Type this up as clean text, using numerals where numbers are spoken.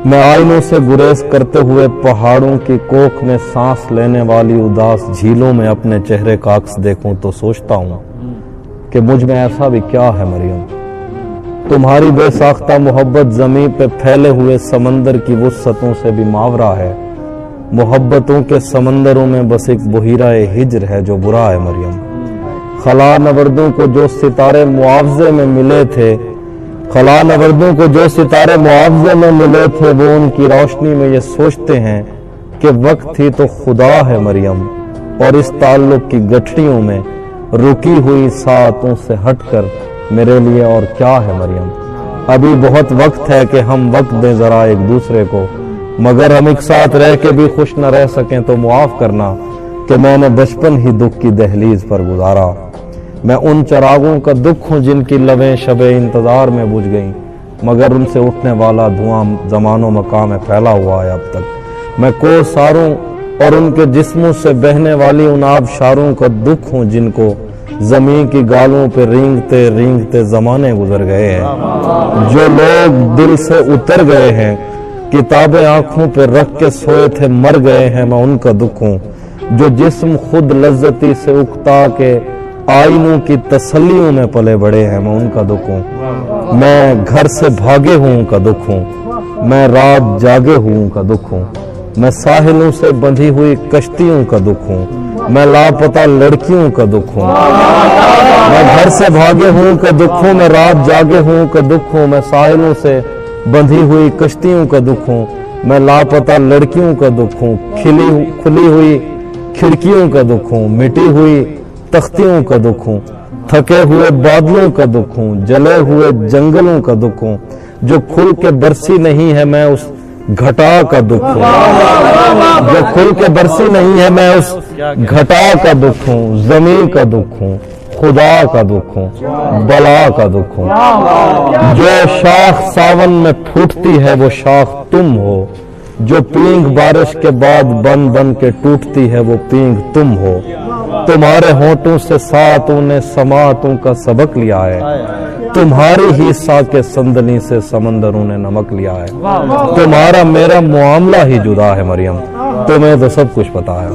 میں آئینوں سے گریز کرتے ہوئے پہاڑوں کی کوکھ میں سانس لینے والی اداس جھیلوں میں اپنے چہرے کا عکس دیکھوں تو سوچتا ہوں کہ مجھ میں ایسا بھی کیا ہے مریم۔ تمہاری بے ساختہ محبت زمین پہ پھیلے ہوئے سمندر کی وسعتوں سے بھی ماورا ہے۔ محبتوں کے سمندروں میں بس ایک بحیرہ ہجر ہے جو برا ہے مریم۔ خلا نوردوں کو جو ستارے معاوضے میں ملے تھے، خلا نوردوں کو جو ستارے معاوضے میں ملے تھے، وہ ان کی روشنی میں یہ سوچتے ہیں کہ وقت ہی تو خدا ہے مریم، اور اس تعلق کی گٹھڑیوں میں رکی ہوئی ساعتوں سے ہٹ کر میرے لیے اور کیا ہے مریم۔ ابھی بہت وقت ہے کہ ہم وقت دیں ذرا ایک دوسرے کو، مگر ہم ایک ساتھ رہ کے بھی خوش نہ رہ سکیں تو معاف کرنا کہ میں نے بچپن ہی دکھ کی دہلیز پر گزارا۔ میں ان چراغوں کا دکھ ہوں جن کی لبیں شب انتظار میں بجھ گئیں، مگر ان سے اٹھنے والا دھواں زمان و مکان میں پھیلا ہوا ہے اب تک۔ میں کوساروں اور ان کے جسموں سے بہنے والی ان آبشاروں کا دکھ ہوں جن کو زمین کی گالوں پہ رینگتے رینگتے زمانے گزر گئے ہیں۔ جو لوگ دل سے اتر گئے ہیں، کتابیں آنکھوں پہ رکھ کے سوئے تھے مر گئے ہیں، میں ان کا دکھ ہوں۔ جو جسم خود لذتی سے اکتا کے آئینوں کی تسلیوں میں پلے بڑے ہیں، میں ان کا دکھ ہوں۔ میں گھر سے بھاگے ہوں کا دکھ ہوں، میں رات جاگے ہوں کا دکھ ہوں، میں ساحلوں سے بندھی ہوئی کشتیوں کا دکھ ہوں، میں لاپتہ لڑکیوں کا دکھ ہوں۔ میں گھر سے بھاگے ہوں کا دکھ ہوں، میں رات جاگے ہوں کا دکھ ہوں، میں ساحلوں سے بندھی ہوئی کشتیوں کا دکھ ہوں، میں لاپتہ لڑکیوں کا دکھ ہوں، کھلی ہوئی کھڑکیوں کا دکھ ہوں، مٹی ہوئی تختیوں کا دکھ ہوں، تھکے ہوئے بادلوں کا دکھ ہوں، جلے ہوئے جنگلوں کا دکھ ہوں۔ جو کھل کے برسی نہیں ہے میں اس گھٹا کا دکھ ہوں، جو کھل کے برسی نہیں ہے میں اس گھٹا کا دکھ ہوں، زمین کا دکھ ہوں، خدا کا دکھ ہوں، بلا کا دکھ ہوں۔ جو شاخ ساون میں پھوٹتی ہے وہ شاخ تم ہو، جو پینگ بارش کے بعد بن بن کے ٹوٹتی ہے وہ پینگ تم ہو۔ تمہارے ہونٹوں سے ساتوں نے سماعتوں کا سبق لیا ہے، تمہاری ہی ساکے سندنی سے سمندروں نے نمک لیا ہے۔ تمہارا میرا معاملہ ہی جدا ہے مریم، تمہیں تو سب کچھ پتا ہے۔